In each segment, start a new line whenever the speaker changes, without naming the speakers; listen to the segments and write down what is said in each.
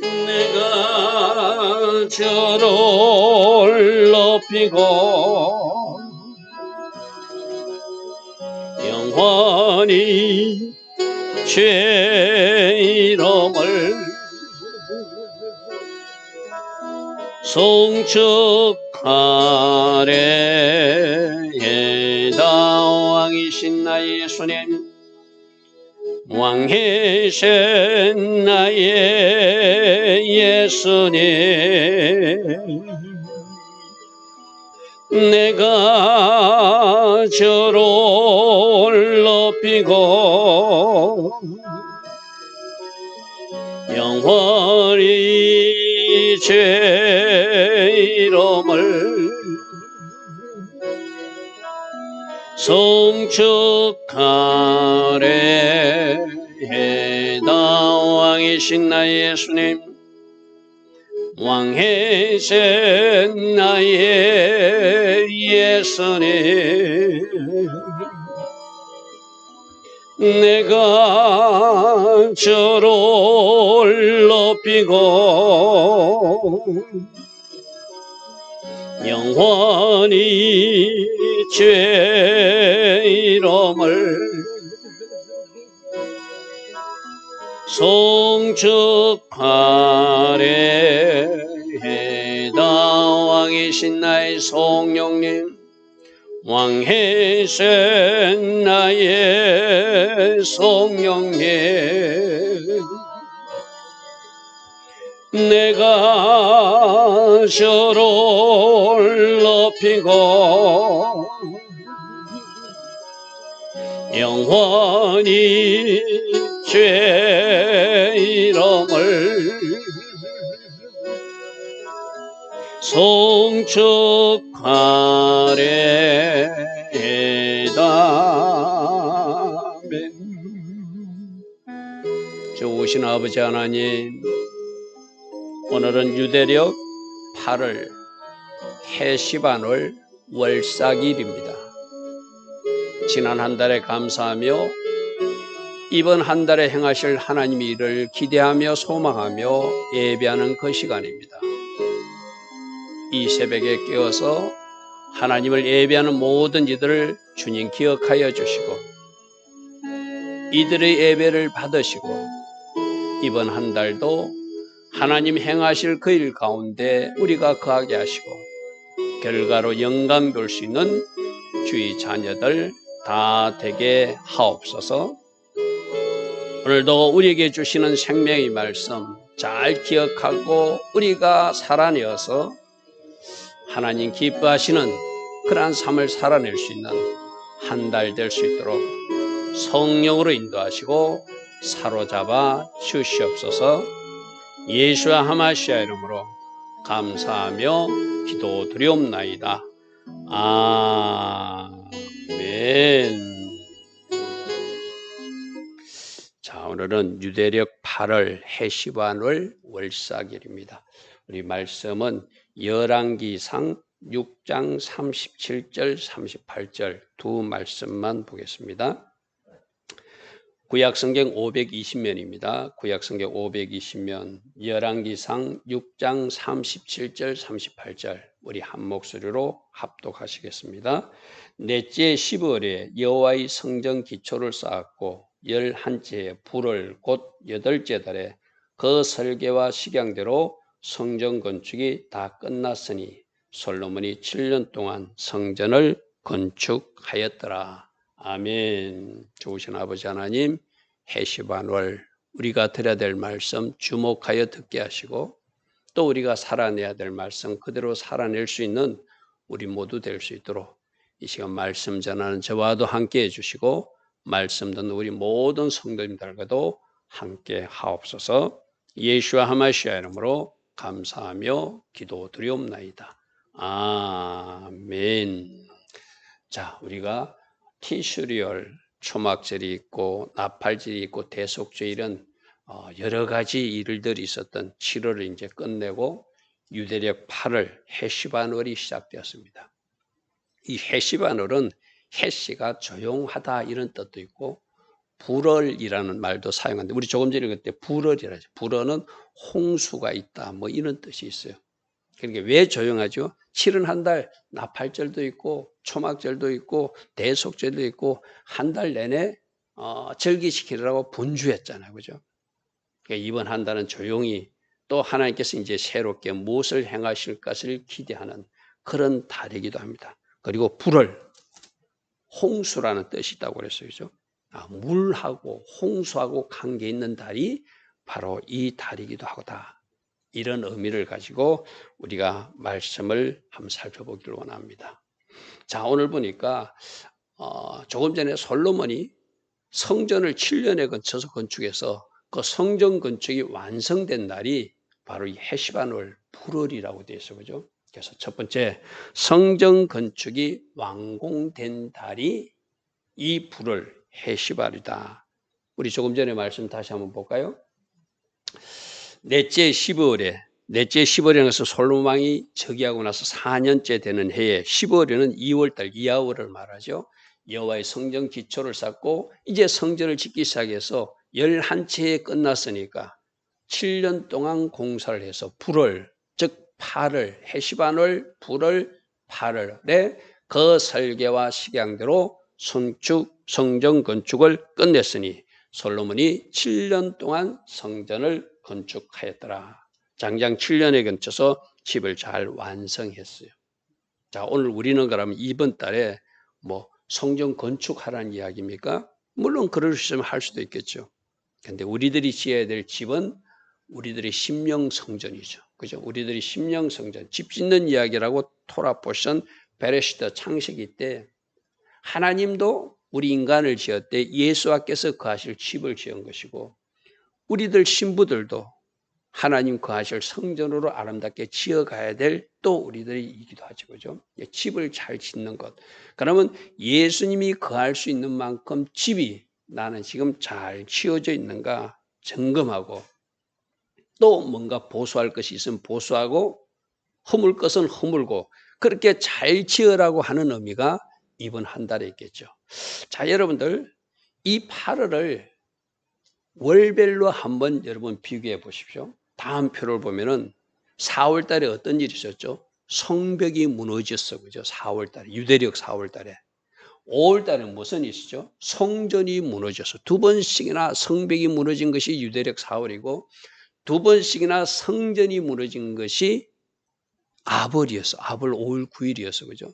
내가 저를 높이고 영원히 죄 이름을 송축하래다. 왕이신 나의 예수님, 왕이신 나의 예수님, 내가 저를 높이고 영원히 죄 이름을 송축하래다. 왕이신 나의 예수님, 왕이신 나의 예수님, 내가 저를 높이고 영원히 죄 이름을 송축하래다. 왕이신 나의 성령님, 왕이신 나의 성령님, 내가 저를 높이고 영원히 죄 이름을 송축하래다. 아멘. 좋으신 아버지 하나님, 오늘은 유대력 8월 해시반월 월삭일입니다. 지난 한 달에 감사하며 이번 한 달에 행하실 하나님의 일을 기대하며 소망하며 예배하는 그 시간입니다. 이 새벽에 깨어서 하나님을 예배하는 모든 이들을 주님 기억하여 주시고 이들의 예배를 받으시고 이번 한 달도 하나님 행하실 그 일 가운데 우리가 거하게 하시고 결과로 영광 돌 수 있는 주의 자녀들 다 되게 하옵소서. 오늘도 우리에게 주시는 생명의 말씀 잘 기억하고 우리가 살아내어서 하나님 기뻐하시는 그러한 삶을 살아낼 수 있는 한 달 될 수 있도록 성령으로 인도하시고 사로잡아 주시옵소서. 예수와 하마시아 이름으로 감사하며 기도드리옵나이다. 아멘. 자, 오늘은 유대력 8월 해시반월 월삭일입니다. 우리 말씀은 열왕기상 6장 37절 38절 두 말씀만 보겠습니다. 구약성경 520면입니다. 구약성경 520면 열왕기상 6장 37절 38절 우리 한 목소리로 합독하시겠습니다. 넷째 10월에 여호와의 성전 기초를 쌓았고 11째에 불을 곧 8째 달에 그 설계와 식양대로 성전 건축이 다 끝났으니 솔로몬이 7년 동안 성전을 건축하였더라. 아멘. 좋으신 아버지 하나님, 해시반월 우리가 드려야 될 말씀 주목하여 듣게 하시고 또 우리가 살아내야 될 말씀 그대로 살아낼 수 있는 우리 모두 될 수 있도록 이 시간 말씀 전하는 저와도 함께 해주시고 말씀 듣는 우리 모든 성도님들과도 함께 하옵소서. 예수와 하마시아 이름으로 감사하며 기도드리옵나이다. 아멘. 자, 우리가 티슈리얼 초막절이 있고 나팔절이 있고 대속절 이런 여러 가지 일들이 있었던 7월을 이제 끝내고 유대력 8월 해시반월이 시작되었습니다. 이 해시반월은 해시가 조용하다 이런 뜻도 있고 불얼이라는 말도 사용하는데 우리 조금 전에 그때 불얼이라죠. 불얼은 홍수가 있다 뭐 이런 뜻이 있어요. 그러니까 왜 조용하죠? 71달 나팔절도 있고 초막절도 있고 대속절도 있고 한 달 내내 절기시키느라고 분주했잖아요. 그죠? 그러니까 이번 한 달은 조용히 또 하나님께서 이제 새롭게 무엇을 행하실 것을 기대하는 그런 달이기도 합니다. 그리고 불을 홍수라는 뜻이 있다고 그랬어요. 그죠? 물하고 홍수하고 관계 있는 달이 바로 이 달이기도 하다. 이런 의미를 가지고 우리가 말씀을 한번 살펴보기를 원합니다. 자, 오늘 보니까 조금 전에 솔로몬이 성전을 7년에 걸쳐서 건축해서 그 성전 건축이 완성된 날이 바로 이 헤시반월 불월이라고 되어 있어요. 그죠? 그래서 첫 번째 성전 건축이 완공된 달이 이 불월 헤시반이다. 우리 조금 전에 말씀 다시 한번 볼까요? 넷째 12월이라는 것은 솔로몬 왕이 즉위하고 나서 4년째 되는 해에 12월에는 2월달 이하월을 말하죠. 여호와의 성전 기초를 쌓고 이제 성전을 짓기 시작해서 11채에 끝났으니까 7년 동안 공사를 해서 불월 즉 8월 헤시반월 불월 8월에 그 설계와 식양대로 성전 건축을 끝냈으니 솔로몬이 7년 동안 성전을 건축하였더라. 장장 7년에 걸쳐서 집을 잘 완성했어요. 자, 오늘 우리는 그러면 이번 달에 뭐 성전 건축하라는 이야기입니까? 물론 그럴 수 있으면 할 수도 있겠죠. 근데 우리들이 지어야 될 집은 우리들의 심령 성전이죠. 그죠? 우리들이 심령 성전, 집 짓는 이야기라고 토라 포션 베레시트 창세기 때 하나님도 우리 인간을 지었대 예수와께서 거하실 집을 지은 것이고 우리들 신부들도 하나님 거하실 성전으로 아름답게 지어가야 될 또 우리들이기도 하죠. 그죠? 집을 잘 짓는 것. 그러면 예수님이 거할 수 있는 만큼 집이 나는 지금 잘 지어져 있는가 점검하고 또 뭔가 보수할 것이 있으면 보수하고 허물 것은 허물고 그렇게 잘 지으라고 하는 의미가 이번 한 달에 있겠죠. 자, 여러분들 이 8월을 월별로 한번 여러분 비교해 보십시오. 다음 표를 보면은 4월 달에 어떤 일이 있었죠? 성벽이 무너졌어. 그죠? 4월 달에. 유대력 4월 달에. 5월 달에 무슨 일이 있었죠? 성전이 무너져서 두 번씩이나 성벽이 무너진 것이 유대력 4월이고 두 번씩이나 성전이 무너진 것이 아벌이었어. 아벌 5월 9일이었어. 그죠?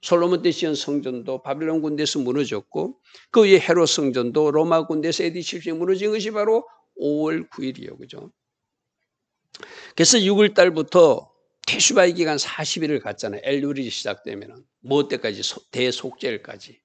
솔로몬 때 지은 성전도 바빌론 군대에서 무너졌고 그 위에 헤롯 성전도 로마 군대에서 AD 70년에 무너진 것이 바로 5월 9일이에요. 그죠? 그래서 6월 달부터 태슈바의 기간 40일을 갔잖아요. 엘룰이 시작되면은 뭐 때까지 대속죄일까지.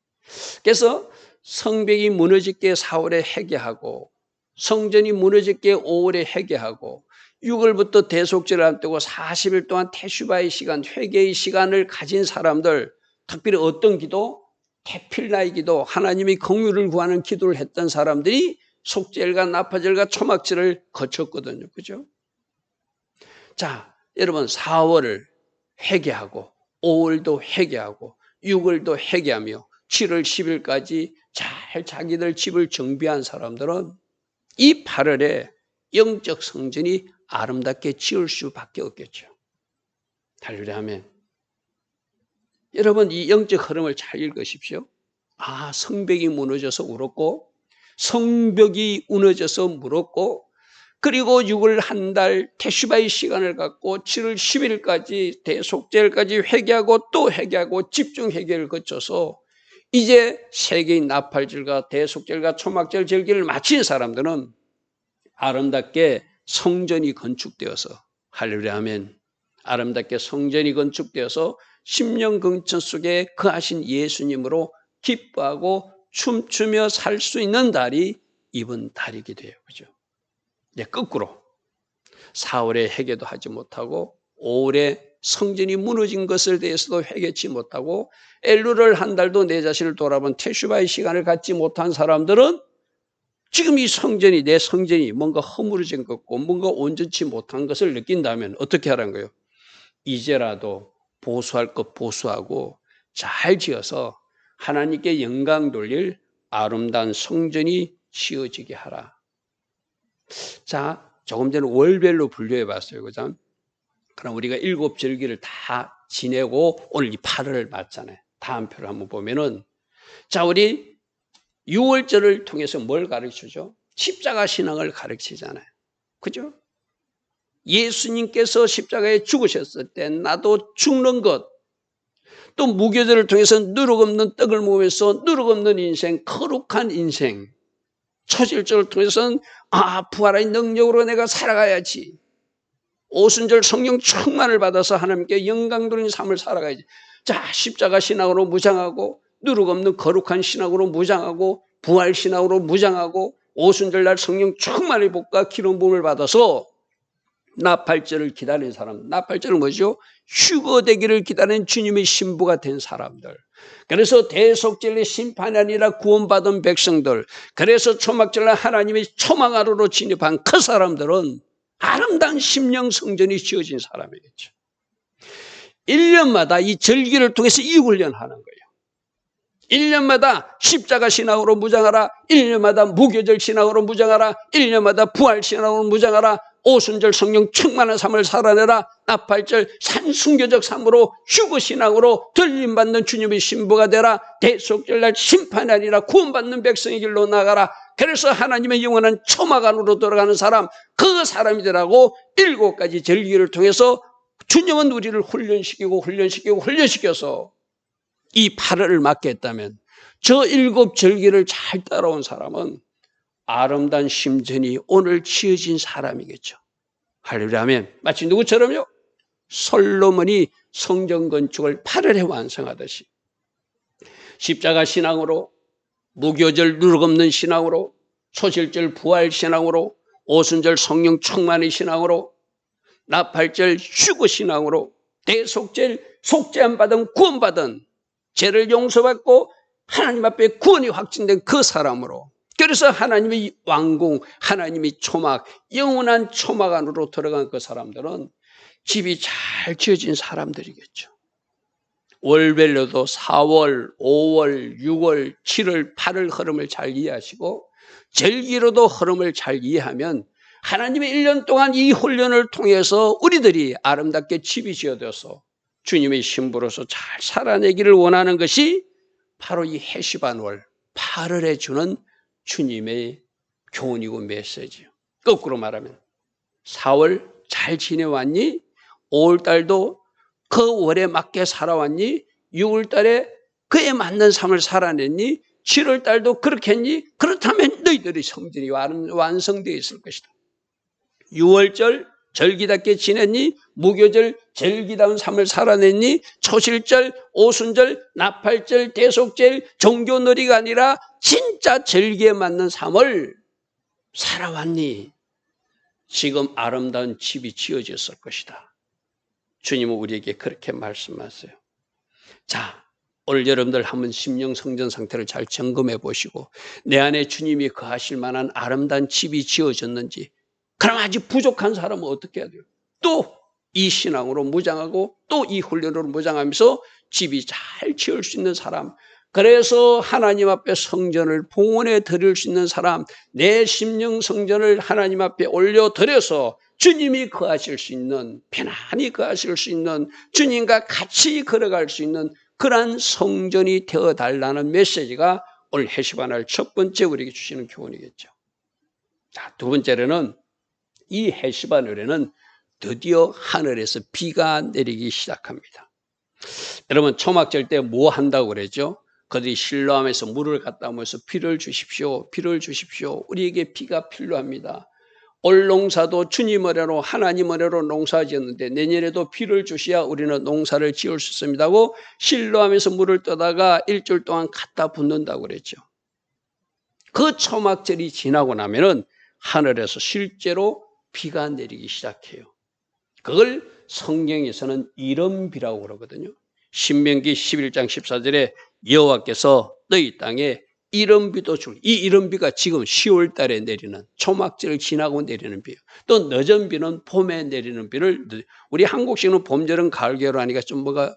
그래서 성벽이 무너질게 4월에 회개하고 성전이 무너질게 5월에 회개하고 6월부터 대속죄를 앞두고 40일 동안 태슈바의 시간, 회개의 시간을 가진 사람들 특별히 어떤 기도? 태필나의 기도, 하나님이 긍휼을 구하는 기도를 했던 사람들이 속죄일과 나파절과 초막절을 거쳤거든요. 그죠? 자, 여러분 4월을 회개하고 5월도 회개하고 6월도 회개하며 7월 10일까지 잘 자기들 집을 정비한 사람들은 이 8월에 영적 성전이 아름답게 지을 수밖에 없겠죠. 할렐루야 하면 여러분 이 영적 흐름을 잘 읽으십시오. 성벽이 무너져서 울었고 성벽이 무너져서 물었고 그리고 6월 한 달 태슈바의 시간을 갖고 7월 10일까지 대속죄일까지 회개하고 또 회개하고 집중 회개를 거쳐서 이제 세계의 나팔절과 대속절과 초막절 절기를 마친 사람들은 아름답게 성전이 건축되어서 할렐루야 아멘 아름답게 성전이 건축되어서 심령 근처 속에 거하신 예수님으로 기뻐하고 춤추며 살 수 있는 달이 이번 달이기도 해요. 그죠? 네, 거꾸로 4월에 회개도 하지 못하고 5월에 성전이 무너진 것을 대해서도 회개치 못하고 엘루를 한 달도 내 자신을 돌아본 태슈바의 시간을 갖지 못한 사람들은 지금 이 성전이 내 성전이 뭔가 허물어진 것 같고 뭔가 온전치 못한 것을 느낀다면 어떻게 하라는 거예요? 이제라도 보수할 것 보수하고 잘 지어서 하나님께 영광 돌릴 아름다운 성전이 지어지게 하라. 자, 조금 전에 월별로 분류해 봤어요. 그죠? 그럼 우리가 7절기를 다 지내고 오늘 이 8월을 맞잖아요. 다음 표를 한번 보면은, 자, 우리 6월절을 통해서 뭘 가르치죠? 십자가 신앙을 가르치잖아요. 그죠? 예수님께서 십자가에 죽으셨을 때 나도 죽는 것, 또 무교절을 통해서 누룩 없는 떡을 먹으면서 누룩 없는 인생, 거룩한 인생, 초실절을 통해서는 부활의 능력으로 내가 살아가야지. 오순절 성령 충만을 받아서 하나님께 영광 돌린 삶을 살아가야지. 자, 십자가 신앙으로 무장하고 누룩 없는 거룩한 신앙으로 무장하고 부활 신앙으로 무장하고 오순절날 성령 충만의 복과 기름 부음을 받아서 나팔절을 기다리는 사람. 나팔절은 뭐죠? 휴거되기를 기다리는 주님의 신부가 된 사람들. 그래서 대속절의 심판이 아니라 구원받은 백성들. 그래서 초막절날 하나님의 초막 안으로 진입한 그 사람들은 아름다운 심령 성전이 지어진 사람이겠죠. 1년마다 이 절기를 통해서 이 훈련하는 거예요. 1년마다 십자가 신앙으로 무장하라. 1년마다 무교절 신앙으로 무장하라. 1년마다 부활 신앙으로 무장하라. 오순절 성령 충만한 삶을 살아내라. 나팔절 산순교적 삶으로 휴거 신앙으로 들림받는 주님의 신부가 되라. 대속절날 심판이 아니라 구원받는 백성의 길로 나가라. 그래서 하나님의 영원한 초막 안으로 돌아가는 사람, 그 사람이 되라고 7가지 절기를 통해서 주님은 우리를 훈련시켜서 이 8월을 맞게 했다면 저 7절기를 잘 따라온 사람은 아름다운 심전이 오늘 지어진 사람이겠죠. 할렐루야 하면 마치 누구처럼요? 솔로몬이 성전 건축을 8월에 완성하듯이 십자가 신앙으로 무교절 누룩 없는 신앙으로 초실절 부활 신앙으로 오순절 성령 충만의 신앙으로 나팔절 휴거 신앙으로 대속절 속죄함 받은 구원받은 죄를 용서받고 하나님 앞에 구원이 확증된 그 사람으로 그래서 하나님의 왕궁 하나님의 초막 영원한 초막 안으로 들어간 그 사람들은 집이 잘 지어진 사람들이겠죠. 월별로도 4월, 5월, 6월, 7월, 8월 흐름을 잘 이해하시고 절기로도 흐름을 잘 이해하면 하나님의 1년 동안 이 훈련을 통해서 우리들이 아름답게 집이 지어져서 주님의 신부로서 잘 살아내기를 원하는 것이 바로 이 해시반월 8월에 주는 주님의 교훈이고 메시지예요. 거꾸로 말하면 4월 잘 지내왔니? 5월달도 그 월에 맞게 살아왔니? 6월달에 그에 맞는 삶을 살아냈니? 7월달도 그렇게 했니? 그렇다면 너희들의 성전이 완성되어 있을 것이다. 6월절 절기답게 지냈니? 무교절 절기다운 삶을 살아냈니? 초실절, 오순절, 나팔절, 대속절, 종교놀이가 아니라 진짜 절기에 맞는 삶을 살아왔니? 지금 아름다운 집이 지어졌을 것이다. 주님은 우리에게 그렇게 말씀하세요. 자, 오늘 여러분들 한번 심령 성전 상태를 잘 점검해 보시고 내 안에 주님이 거하실 만한 아름다운 집이 지어졌는지. 그럼 아직 부족한 사람은 어떻게 해야 돼요? 또 이 신앙으로 무장하고 또 이 훈련으로 무장하면서 집이 잘 지을 수 있는 사람, 그래서 하나님 앞에 성전을 봉헌해 드릴 수 있는 사람, 내 심령 성전을 하나님 앞에 올려드려서 주님이 거하실 수 있는, 편안히 거하실 수 있는, 주님과 같이 걸어갈 수 있는 그러한 성전이 되어달라는 메시지가 오늘 해시반월 첫 번째 우리에게 주시는 교훈이겠죠. 자, 두 번째로는 이 해시반월에는 드디어 하늘에서 비가 내리기 시작합니다. 여러분 초막절 때 뭐 한다고 그랬죠? 그들이 실로암에서 물을 갖다 모여서 비를 주십시오. 비를 주십시오. 우리에게 비가 필요합니다. 올 농사도 주님 은혜로 하나님 은혜로 농사 지었는데 내년에도 비를 주셔야 우리는 농사를 지을 수 있습니다 하고 실로암에서 물을 떠다가 일주일 동안 갖다 붓는다고 그랬죠. 그 초막절이 지나고 나면은 하늘에서 실제로 비가 내리기 시작해요. 그걸 성경에서는 이른비라고 그러거든요. 신명기 11장 14절에 여호와께서 너희 땅에 이른비도 줄, 이 이른비가 지금 10월 달에 내리는 초막절을 지나고 내리는 비예요. 또 늦은 비는 봄에 내리는 비를, 우리 한국식은 봄절은 가을, 겨울 하니까 좀 뭐가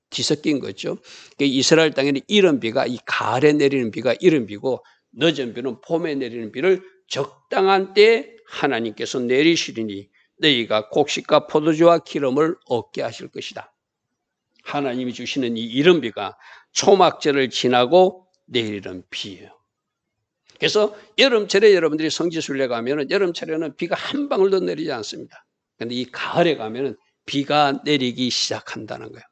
뒤섞인 거죠. 이스라엘 땅에는 이른 비가 이 가을에 내리는 비가 이른 비고 늦은 비는 봄에 내리는 비를 적당한 때에 하나님께서 내리시리니 너희가 곡식과 포도주와 기름을 얻게 하실 것이다. 하나님이 주시는 이 이른 비가 초막절을 지나고 내리는 비예요. 그래서 여름철에 여러분들이 성지순례 가면은 여름철에는 비가 한 방울도 내리지 않습니다. 그런데 이 가을에 가면은 비가 내리기 시작한다는 거예요.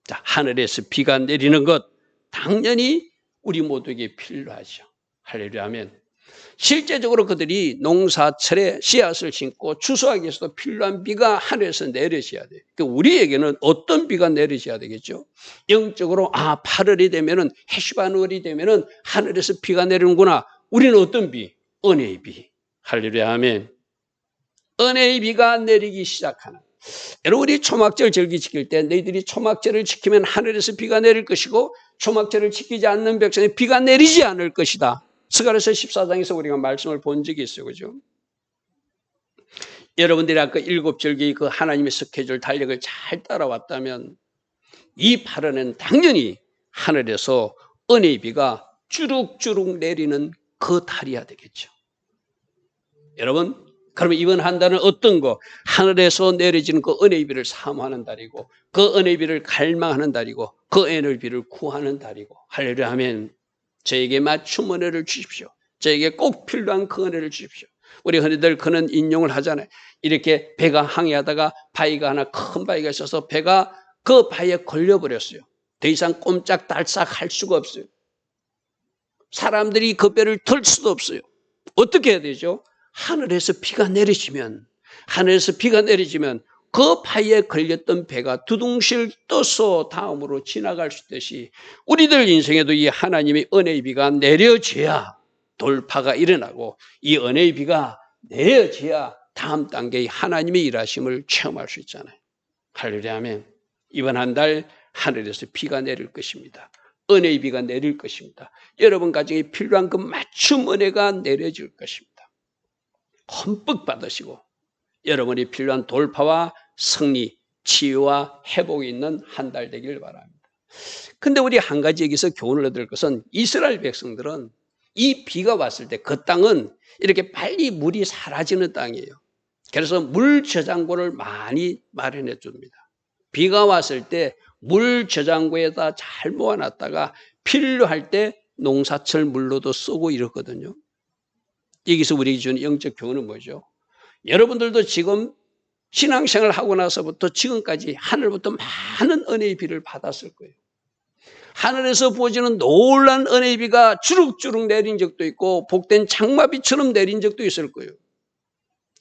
자, 하늘에서 비가 내리는 것 당연히 우리 모두에게 필요하죠. 할렐루야 하면 실제적으로 그들이 농사철에 씨앗을 심고 추수하기 위해서도 필요한 비가 하늘에서 내려져야 돼요. 그러니까 우리에게는 어떤 비가 내려져야 되겠죠? 영적으로 8월이 되면은 해시반월이 되면은 하늘에서 비가 내리는구나. 우리는 어떤 비? 은혜의 비. 할렐루야 아멘. 은혜의 비가 내리기 시작하는. 여러분 우리 초막절 절기 지킬 때 너희들이 초막절을 지키면 하늘에서 비가 내릴 것이고 초막절을 지키지 않는 백성에 비가 내리지 않을 것이다. 스가랴서 14장에서 우리가 말씀을 본 적이 있어요. 그죠? 여러분들이 아까 7절기 그 하나님의 스케줄 달력을 잘 따라왔다면 이 8월에는 당연히 하늘에서 은혜의 비가 주룩주룩 내리는 그 달이야 되겠죠. 여러분 그러면 이번 한 달은 어떤 거? 하늘에서 내려지는 그 은혜의 비를 사모하는 달이고 그 은혜의 비를 갈망하는 달이고 그 은혜의 비를 구하는 달이고 할렐루야 하면 저에게 맞춤 은혜를 주십시오. 저에게 꼭 필요한 그 은혜를 주십시오. 우리 흔히들 그런 인용을 하잖아요. 이렇게 배가 항해하다가 바위가 하나 큰 바위가 있어서 배가 그 바위에 걸려버렸어요. 더 이상 꼼짝달싹 할 수가 없어요. 사람들이 그 배를 털 수도 없어요. 어떻게 해야 되죠? 하늘에서 비가 내리지면 그 바위에 걸렸던 배가 두둥실 떠서 다음으로 지나갈 수 있듯이 우리들 인생에도 이 하나님의 은혜의 비가 내려져야 돌파가 일어나고 이 은혜의 비가 내려져야 다음 단계의 하나님의 일하심을 체험할 수 있잖아요. 할렐루야 아멘. 이번 한 달 하늘에서 비가 내릴 것입니다. 은혜의 비가 내릴 것입니다. 여러분 가정에 필요한 그 맞춤 은혜가 내려질 것입니다. 흠뻑 받으시고 여러분이 필요한 돌파와 승리, 치유와 회복이 있는 한 달 되길 바랍니다. 근데 우리 한 가지 여기서 교훈을 얻을 것은 이스라엘 백성들은 이 비가 왔을 때 그 땅은 이렇게 빨리 물이 사라지는 땅이에요. 그래서 물 저장고를 많이 마련해 줍니다. 비가 왔을 때 물 저장고에다 잘 모아놨다가 필요할 때 농사철 물로도 쓰고 이렇거든요. 여기서 우리에게 주는 영적 교훈은 뭐죠? 여러분들도 지금 신앙생활을 하고 나서부터 지금까지 하늘부터 많은 은혜의 비를 받았을 거예요. 하늘에서 부어지는 놀란 은혜의 비가 주룩주룩 내린 적도 있고 복된 장마비처럼 내린 적도 있을 거예요.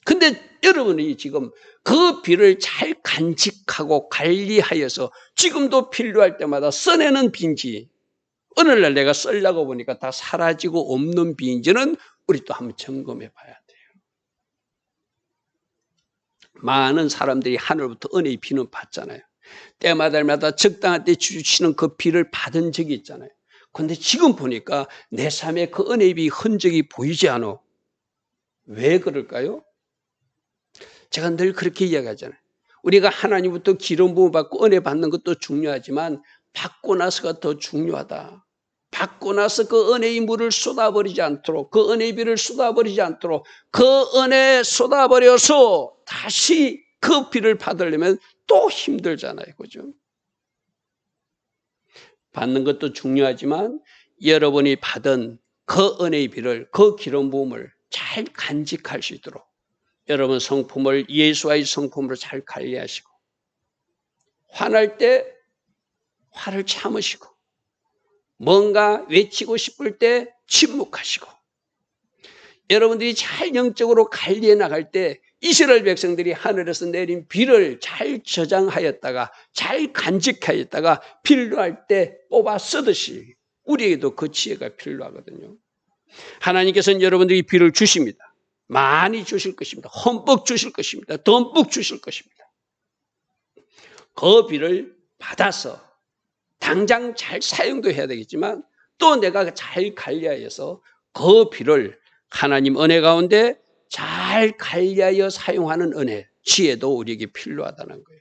근데 여러분이 지금 그 비를 잘 간직하고 관리하여서 지금도 필요할 때마다 써내는 비인지 오늘날 내가 쓰려고 보니까 다 사라지고 없는 비인지는 우리 또 한번 점검해 봐야 돼요. 많은 사람들이 하늘부터 은혜의 비는 받잖아요. 때마다 적당한 때 주시는 그 비를 받은 적이 있잖아요. 그런데 지금 보니까 내 삶에 그 은혜의 비 흔적이 보이지 않아. 왜 그럴까요? 제가 늘 그렇게 이야기하잖아요. 우리가 하나님부터 기름 부음 받고 은혜 받는 것도 중요하지만 받고 나서가 더 중요하다. 받고 나서 그 은혜의 물을 쏟아버리지 않도록 그 은혜의 비를 쏟아버리지 않도록 그 은혜 쏟아버려서 다시 그 비를 받으려면 또 힘들잖아요. 그죠? 받는 것도 중요하지만 여러분이 받은 그 은혜의 비를 그 기름 부음을 잘 간직할 수 있도록 여러분 성품을 예수와의 성품으로 잘 관리하시고 화날 때 화를 참으시고 뭔가 외치고 싶을 때 침묵하시고 여러분들이 잘 영적으로 관리해 나갈 때 이스라엘 백성들이 하늘에서 내린 비를 잘 저장하였다가 잘 간직하였다가 필요할 때 뽑아 쓰듯이 우리에게도 그 지혜가 필요하거든요. 하나님께서는 여러분들이 비를 주십니다. 많이 주실 것입니다. 흠뻑 주실 것입니다. 듬뿍 주실 것입니다. 그 비를 받아서 당장 잘 사용도 해야 되겠지만 또 내가 잘 관리하여서 그 비를 하나님 은혜 가운데 잘 관리하여 사용하는 은혜, 지혜도 우리에게 필요하다는 거예요.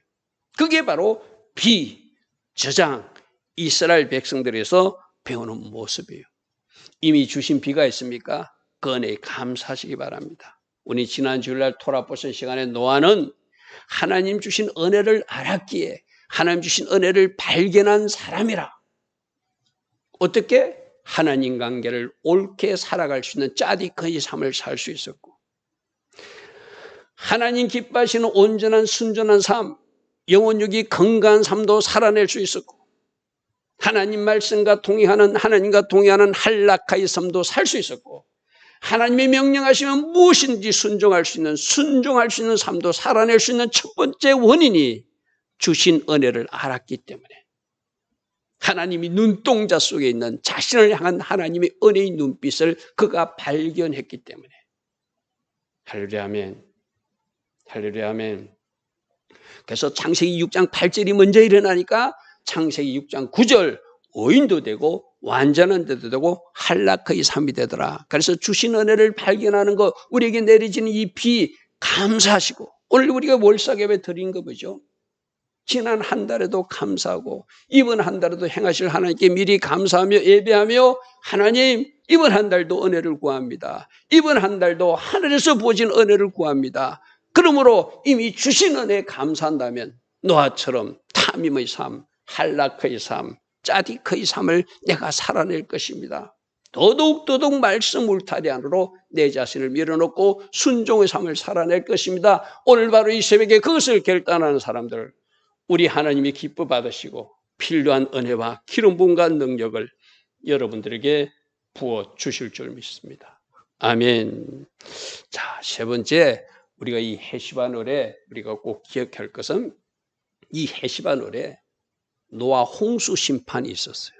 그게 바로 비, 저장 이스라엘 백성들에서 배우는 모습이에요. 이미 주신 비가 있습니까? 그 은혜에 감사하시기 바랍니다. 우리 지난 주일날 토라 보신 시간에 노아는 하나님 주신 은혜를 알았기에 하나님 주신 은혜를 발견한 사람이라. 어떻게? 하나님 관계를 옳게 살아갈 수 있는 짜디커의 삶을 살 수 있었고, 하나님 기뻐하시는 온전한 순전한 삶, 영혼육이 건강한 삶도 살아낼 수 있었고, 하나님 말씀과 동의하는 하나님과 동의하는 한락하의 삶도 살 수 있었고, 하나님이 명령하시면 무엇인지 순종할 수 있는 삶도 살아낼 수 있는 첫 번째 원인이 주신 은혜를 알았기 때문에, 하나님이 눈동자 속에 있는 자신을 향한 하나님의 은혜의 눈빛을 그가 발견했기 때문에. 할렐루야 아멘. 할렐루야 아멘. 그래서 창세기 6장 8절이 먼저 일어나니까 창세기 6장 9절 오인도 되고 완전한 데도 되고 한락의 삶이 되더라. 그래서 주신 은혜를 발견하는 것, 우리에게 내리지는 이 비 감사하시고, 오늘 우리가 월삭예배 드린 거 보죠. 지난 한 달에도 감사하고 이번 한 달에도 행하실 하나님께 미리 감사하며 예배하며, 하나님 이번 한 달도 은혜를 구합니다. 이번 한 달도 하늘에서 부어진 은혜를 구합니다. 그러므로 이미 주신 은혜에 감사한다면 노아처럼 탐임의 삶, 한락의 삶, 짜디크의 삶을 내가 살아낼 것입니다. 더더욱 말씀 울타리 안으로 내 자신을 밀어넣고 순종의 삶을 살아낼 것입니다. 오늘 바로 이 새벽에 그것을 결단하는 사람들, 우리 하나님이 기뻐 받으시고 필요한 은혜와 기름 부음과 능력을 여러분들에게 부어 주실 줄 믿습니다. 아멘. 자, 세 번째, 우리가 이 헤시바놀에 우리가 꼭 기억할 것은, 이 헤시바놀에 노아 홍수 심판이 있었어요.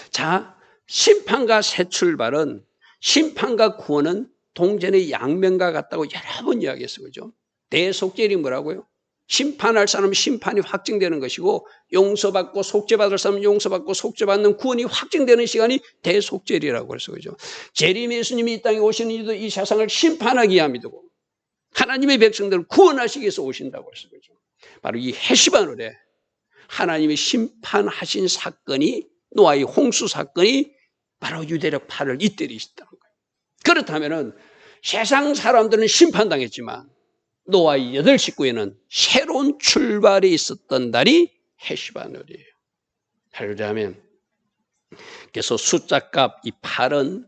자, 심판과 새 출발은, 심판과 구원은 동전의 양면과 같다고 여러 번 이야기했어요. 그죠? 대속죄이 뭐라고요? 심판할 사람은 심판이 확증되는 것이고, 용서받고 속죄받을 사람은 용서받고 속죄받는 구원이 확증되는 시간이 대속죄리라고 해서, 그죠? 재림 예수님이 이 땅에 오시는 이도 이 세상을 심판하기 위함이고 하나님의 백성들을 구원하시기 위해서 오신다고 해서, 그죠? 바로 이 헤시바놀에 하나님이 심판하신 사건이, 노아의 홍수 사건이 바로 유대력 8을 이때리셨다는 거예요. 그렇다면 세상 사람들은 심판당했지만 노아의 8 식구에는 새로운 출발이 있었던 날이 헤시바놀이에요. 할렐루야 아멘. 그래서 숫자값 이 8은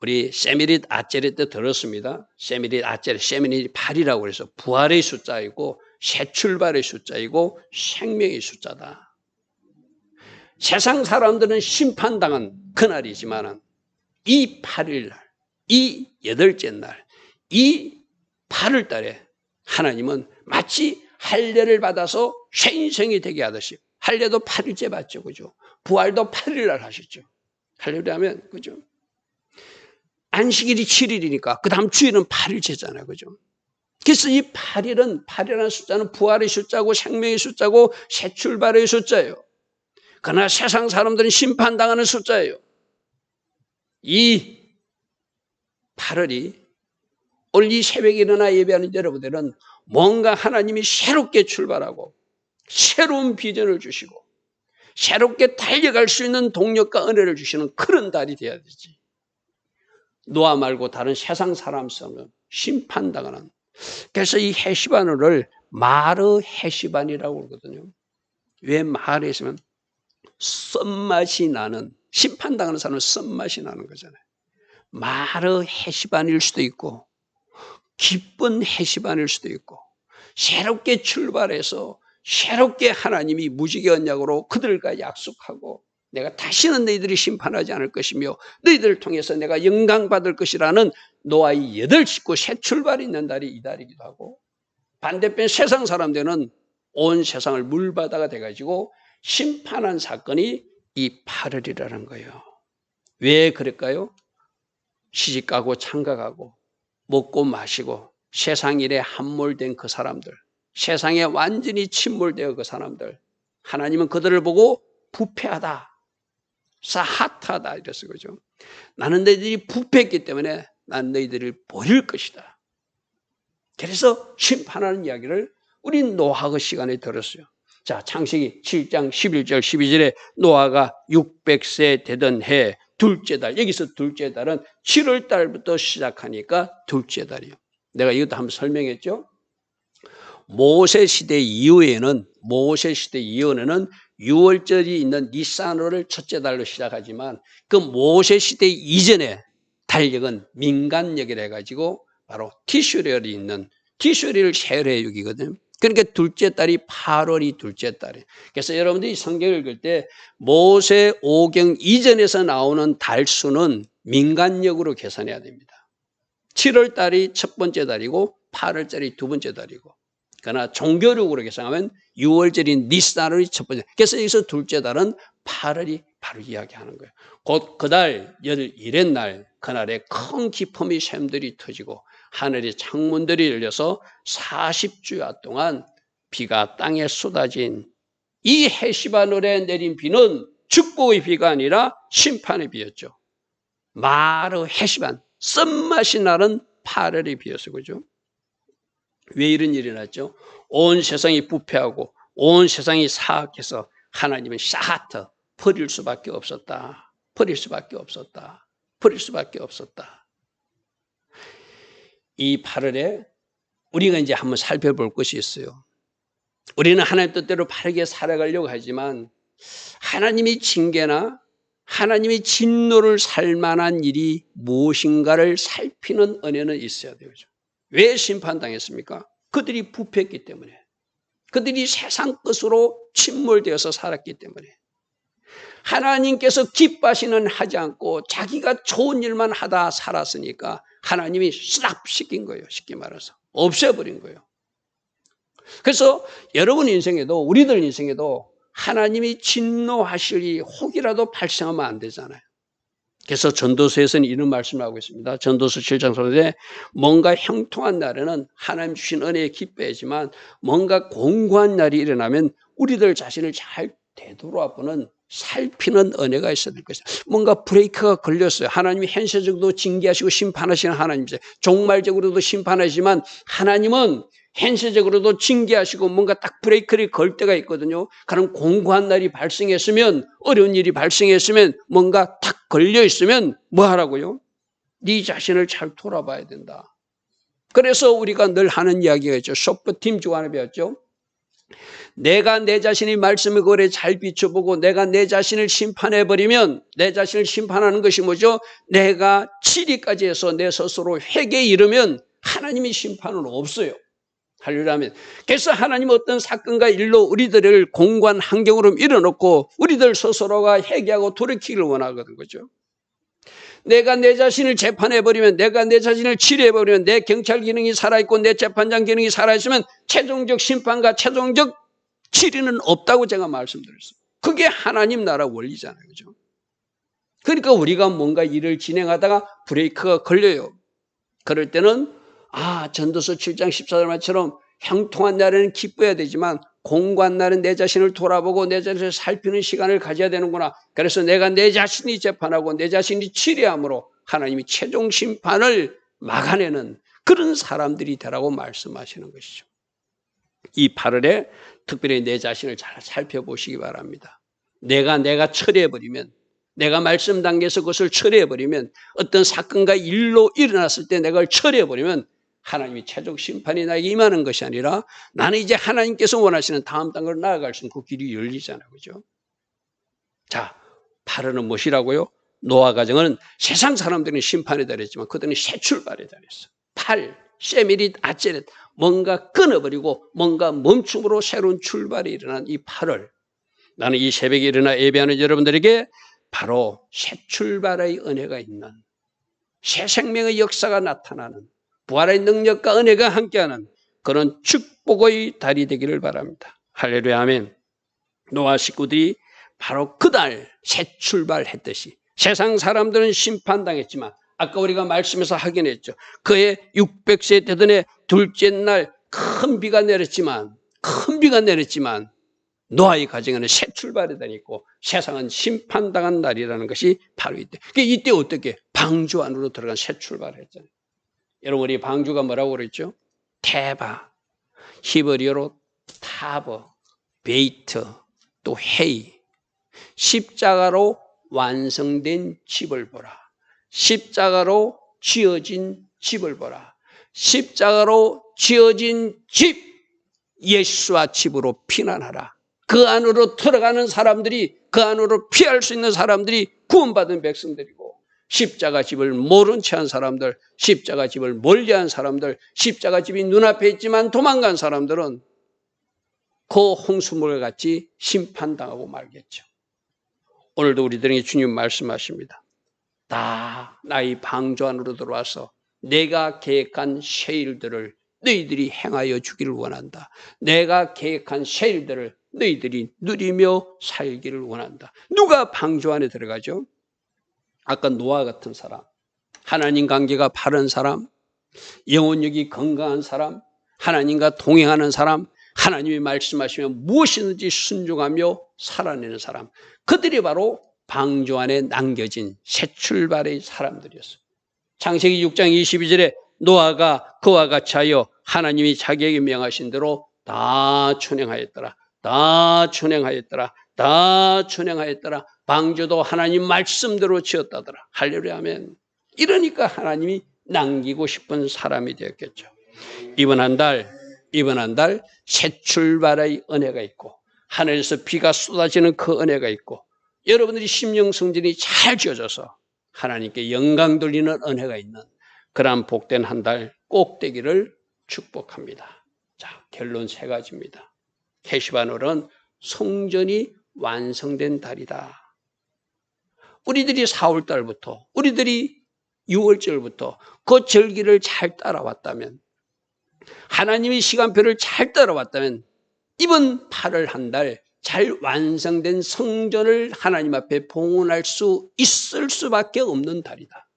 우리 세미릿 아체레 때 들었습니다. 세미릿 아체레, 세미릿 8이라고 해서 부활의 숫자이고 새 출발의 숫자이고 생명의 숫자다. 세상 사람들은 심판당한 그날이지만 이 8일 날, 이 8째 날, 이 8월 달에 하나님은 마치 할례를 받아서 새 인생이 되게 하듯이, 할례도 8일째 받죠. 그죠? 부활도 8일 날 하셨죠. 할렐루야 하면, 그죠? 안식일이 7일이니까 그 다음 주일은 8일째잖아요. 그죠? 그래서 이 8일은, 8이라는 숫자는 부활의 숫자고 생명의 숫자고 새 출발의 숫자예요. 그러나 세상 사람들은 심판당하는 숫자예요. 이 8월이 오늘 이 새벽에 일어나 예배하는 여러분들은 뭔가 하나님이 새롭게 출발하고 새로운 비전을 주시고 새롭게 달려갈 수 있는 동력과 은혜를 주시는 그런 달이 되어야 되지. 노아 말고 다른 세상 사람성은 심판당하는. 그래서 이 헤시바놀을 마르 헤시반이라고 그러거든요. 왜 마르 헤시반? 썸맛이 나는, 심판당하는 사람은 썸맛이 나는 거잖아요. 마르 헤시반일 수도 있고 기쁜 헤시반일 수도 있고, 새롭게 출발해서 새롭게 하나님이 무지개 언약으로 그들과 약속하고 내가 다시는 너희들이 심판하지 않을 것이며 너희들을 통해서 내가 영광받을 것이라는 노아의 8 식구 새 출발이 있는 달이 이 달이기도 하고, 반대편 세상 사람들은 온 세상을 물바다가 돼가지고 심판한 사건이 이 8월이라는 거예요. 왜 그럴까요? 시집가고 창가가고 먹고 마시고 세상 일에 함몰된 그 사람들, 세상에 완전히 침몰되어 그 사람들, 하나님은 그들을 보고 부패하다, 사하타다 이랬어요. 그죠? 나는 너희들이 부패했기 때문에 난 너희들을 버릴 것이다. 그래서 심판하는 이야기를 우리 노아의 시간에 들었어요. 자, 창세기 7장 11절 12절에 노아가 600세 되던 해 둘째 달, 여기서 둘째 달은 7월 달부터 시작하니까 둘째 달이에요. 내가 이것도 한번 설명했죠. 모세 시대 이후에는 6월절이 있는 니산월을 첫째 달로 시작하지만 그 모세 시대 이전에 달력은 민간력이라 해가지고 바로 티슈리얼이 있는 티슈리얼 세례육이거든요. 그러니까 둘째 달이 8월이 둘째 달이에요. 그래서 여러분들이 성경을 읽을 때 모세 오경 이전에서 나오는 달수는 민간력으로 계산해야 됩니다. 7월 달이 첫 번째 달이고 8월 달이 두 번째 달이고, 그러나 종교력으로 계산하면 6월절인 니스달이 첫 번째. 그래서 여기서 둘째 달은 8월이 바로 이야기하는 거예요. 곧 그달 열일의 날, 그날에 큰 기품이 샘들이 터지고 하늘의 창문들이 열려서 40주야 동안 비가 땅에 쏟아진 이 헤시바늘에 내린 비는 축복의 비가 아니라 심판의 비였죠. 마르 헤시반, 쓴맛이 나는 8월의 비였어요. 그죠? 왜 이런 일이 났죠? 온 세상이 부패하고 온 세상이 사악해서 하나님은 샤하트, 버릴 수밖에 없었다. 버릴 수밖에 없었다. 버릴 수밖에 없었다. 이 8월에 우리가 이제 한번 살펴볼 것이 있어요. 우리는 하나님 뜻대로 바르게 살아가려고 하지만 하나님의 징계나 하나님의 진노를 살 만한 일이 무엇인가를 살피는 은혜는 있어야 돼요. 왜 심판당했습니까? 그들이 부패했기 때문에. 그들이 세상 것으로 침몰되어서 살았기 때문에. 하나님께서 기뻐하시는 하지 않고 자기가 좋은 일만 하다 살았으니까 하나님이 스랍시킨 거예요. 쉽게 말해서. 없애버린 거예요. 그래서 여러분 인생에도, 우리들 인생에도 하나님이 진노하실 일이 혹이라도 발생하면 안 되잖아요. 그래서 전도서에서는 이런 말씀을 하고 있습니다. 전도서 7장 3절에 뭔가 형통한 날에는 하나님 주신 은혜에 기뻐하지만 뭔가 공고한 날이 일어나면 우리들 자신을 잘 되돌아보는 살피는 은혜가 있어야 될 것이다. 뭔가 브레이크가 걸렸어요. 하나님이 현세적으로도 징계하시고 심판하시는 하나님이세요. 종말적으로도 심판하시지만 하나님은 현세적으로도 징계하시고 뭔가 딱 브레이크를 걸 때가 있거든요. 그럼 공고한 날이 발생했으면, 어려운 일이 발생했으면, 뭔가 탁 걸려 있으면 뭐 하라고요? 네 자신을 잘 돌아봐야 된다. 그래서 우리가 늘 하는 이야기가 있죠. 쇼프팀 중 하나 배웠죠. 내가 내 자신의 말씀을 거래 잘 비춰보고 내가 내 자신을 심판해버리면, 내 자신을 심판하는 것이 뭐죠? 내가 7위까지 해서 내 스스로 회개에 이르면 하나님의 심판은 없어요. 할렐루야. 그래서 하나님은 어떤 사건과 일로 우리들을 공고한 환경으로 밀어넣고 우리들 스스로가 회개하고 돌이키기를 원하거든. 그죠? 내가 내 자신을 재판해버리면, 내가 내 자신을 치료해버리면, 내 경찰 기능이 살아있고 내 재판장 기능이 살아있으면 최종적 심판과 최종적 치리는 없다고 제가 말씀드렸어요. 그게 하나님 나라 원리잖아요. 그죠? 그러니까 우리가 뭔가 일을 진행하다가 브레이크가 걸려요. 그럴 때는 전도서 7장 14절 말처럼 형통한 날에는 기뻐해야 되지만 공고한 날은 내 자신을 돌아보고 내 자신을 살피는 시간을 가져야 되는구나. 그래서 내가 내 자신이 재판하고 내 자신이 치료함으로 하나님이 최종 심판을 막아내는 그런 사람들이 되라고 말씀하시는 것이죠. 이 8월에 특별히 내 자신을 잘 살펴보시기 바랍니다. 내가 처리해버리면, 내가 말씀 단계에서 그것을 처리해버리면, 어떤 사건과 일로 일어났을 때 내가 처리해버리면 하나님이 최종 심판이 나에게 임하는 것이 아니라 나는 이제 하나님께서 원하시는 다음 단계로 나아갈 수 있는 그 길이 열리잖아요. 그죠? 자, 8월은 무엇이라고요? 노아 가정은 세상 사람들은 심판에 달했지만 그들은 새 출발에 달했어. 8, 세미릿, 아체렛, 뭔가 끊어버리고 뭔가 멈춤으로 새로운 출발이 일어난 이 8월. 나는 이 새벽에 일어나 예배하는 여러분들에게 바로 새 출발의 은혜가 있는, 새 생명의 역사가 나타나는, 부활의 능력과 은혜가 함께하는 그런 축복의 달이 되기를 바랍니다. 할렐루야, 아멘. 노아 식구들이 바로 그날 새 출발했듯이 세상 사람들은 심판당했지만 아까 우리가 말씀에서 확인했죠. 그의 600세 되던 해 둘째 날 큰 비가 내렸지만 노아의 가정에는 새 출발이 되고 세상은 심판당한 날이라는 것이 바로 이때. 이때 어떻게? 방주 안으로 들어간 새 출발을 했잖아요. 여러분, 우리 방주가 뭐라고 그랬죠? 테바, 히브리어로 타버, 베이트, 또 헤이. 십자가로 완성된 집을 보라. 십자가로 지어진 집을 보라. 십자가로 지어진 집, 예수와 집으로 피난하라. 그 안으로 들어가는 사람들이, 그 안으로 피할 수 있는 사람들이 구원받은 백성들이고, 십자가 집을 모른 채 한 사람들, 십자가 집을 멀리한 사람들, 십자가 집이 눈앞에 있지만 도망간 사람들은 그 홍수물 같이 심판당하고 말겠죠. 오늘도 우리들에게 주님 말씀하십니다. 다 나의 방주 안으로 들어와서 내가 계획한 새 일들을 너희들이 행하여 주기를 원한다. 내가 계획한 새 일들을 너희들이 누리며 살기를 원한다. 누가 방주 안에 들어가죠? 아까 노아 같은 사람, 하나님 관계가 바른 사람, 영혼력이 건강한 사람, 하나님과 동행하는 사람, 하나님이 말씀하시면 무엇이든지 순종하며 살아내는 사람, 그들이 바로 방주 안에 남겨진 새 출발의 사람들이었어요. 창세기 6장 22절에 노아가 그와 같이 하여 하나님이 자기에게 명하신 대로 다 준행하였더라. 다 준행하였더라. 다 준행하였더라. 방주도 하나님 말씀대로 지었다더라. 할렐루야 아멘. 이러니까 하나님이 남기고 싶은 사람이 되었겠죠. 이번 한 달 새 출발의 은혜가 있고, 하늘에서 비가 쏟아지는 그 은혜가 있고, 여러분들이 심령 성전이 잘 지어져서 하나님께 영광 돌리는 은혜가 있는 그러한 복된 한 달 꼭 되기를 축복합니다. 자, 결론 세 가지입니다. 캐시반월은 성전이 완성된 달이다. 우리들이 4월 달부터, 우리들이 6월절부터 그 절기를 잘 따라왔다면, 하나님의 시간표를 잘 따라왔다면 이번 8월 한 달 잘 완성된 성전을 하나님 앞에 봉헌할 수 있을 수밖에 없는 달이다.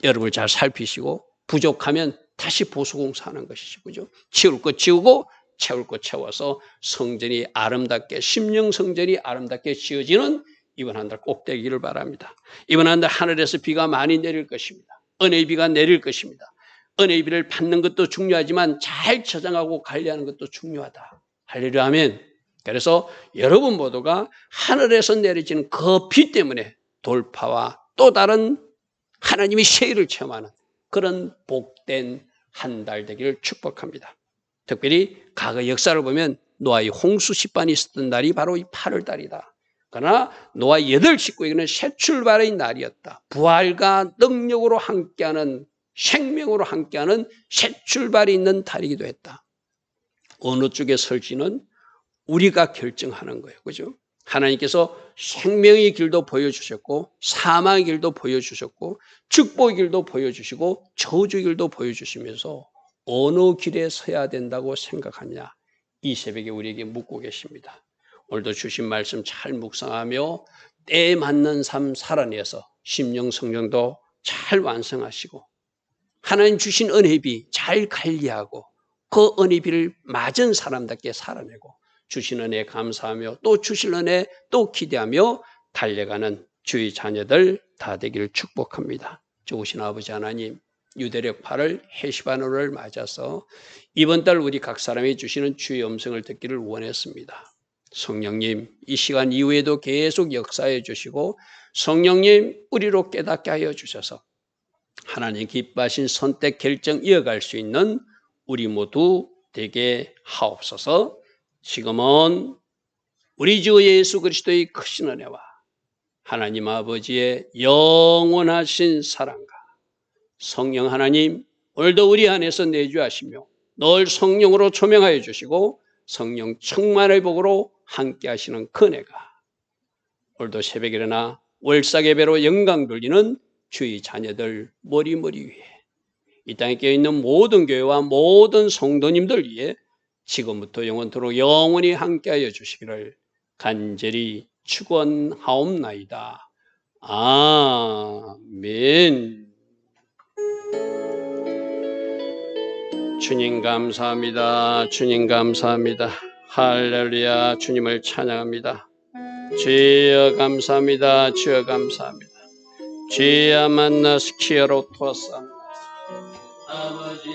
여러분 잘 살피시고 부족하면 다시 보수공사하는 것이죠. 그죠? 치울 것 치우고 채울 것 채워서 성전이 아름답게, 심령 성전이 아름답게 지어지는 이번 한 달 꼭 되기를 바랍니다. 이번 한 달 하늘에서 비가 많이 내릴 것입니다. 은혜의 비가 내릴 것입니다. 은혜의 비를 받는 것도 중요하지만 잘 저장하고 관리하는 것도 중요하다. 할렐루야 아멘. 그래서 여러분 모두가 하늘에서 내려지는 그 비 때문에 돌파와 또 다른 하나님의 세일을 체험하는 그런 복된 한 달 되기를 축복합니다. 특별히 과거 역사를 보면 노아의 홍수 심판이 있었던 날이 바로 이 8월 달이다. 그러나 노아 8식구에게는 새 출발의 날이었다. 부활과 능력으로 함께하는, 생명으로 함께하는 새 출발이 있는 달이기도 했다. 어느 쪽에 설지는 우리가 결정하는 거예요. 그죠? 하나님께서 생명의 길도 보여주셨고, 사망의 길도 보여주셨고, 축복의 길도 보여주시고, 저주의 길도 보여주시면서 어느 길에 서야 된다고 생각하냐? 이 새벽에 우리에게 묻고 계십니다. 오늘도 주신 말씀 잘 묵상하며 때에 맞는 삶 살아내서 심령 성령도 잘 완성하시고, 하나님 주신 은혜비 잘 관리하고 그 은혜비를 맞은 사람답게 살아내고, 주신 은혜 감사하며 또 주실 은혜 또 기대하며 달려가는 주의 자녀들 다 되기를 축복합니다. 좋으신 아버지 하나님, 유대력 8월 해시반월을 맞아서 이번 달 우리 각 사람이 주시는 주의 음성을 듣기를 원했습니다. 성령님, 이 시간 이후에도 계속 역사해 주시고, 성령님 우리로 깨닫게 하여 주셔서 하나님 기뻐하신 선택 결정 이어갈 수 있는 우리 모두 되게 하옵소서. 지금은 우리 주 예수 그리스도의 크신 은혜와 하나님 아버지의 영원하신 사랑과 성령 하나님, 오늘도 우리 안에서 내주하시며 늘 성령으로 조명하여 주시고 성령 충만의 복으로 함께 하시는 그 은혜가 오늘도 새벽에 일어나 월삭예배로 영광 돌리는 주의 자녀들 머리머리 위에, 이 땅에 깨어있는 모든 교회와 모든 성도님들 위에 지금부터 영원토록 영원히 함께하여 주시기를 간절히 축원하옵나이다. 아멘. 주님 감사합니다. 주님 감사합니다. 할렐루야. 주님을 찬양합니다. 주여 감사합니다. 주여 감사합니다. 주여 만나서 키어로 토사 아버지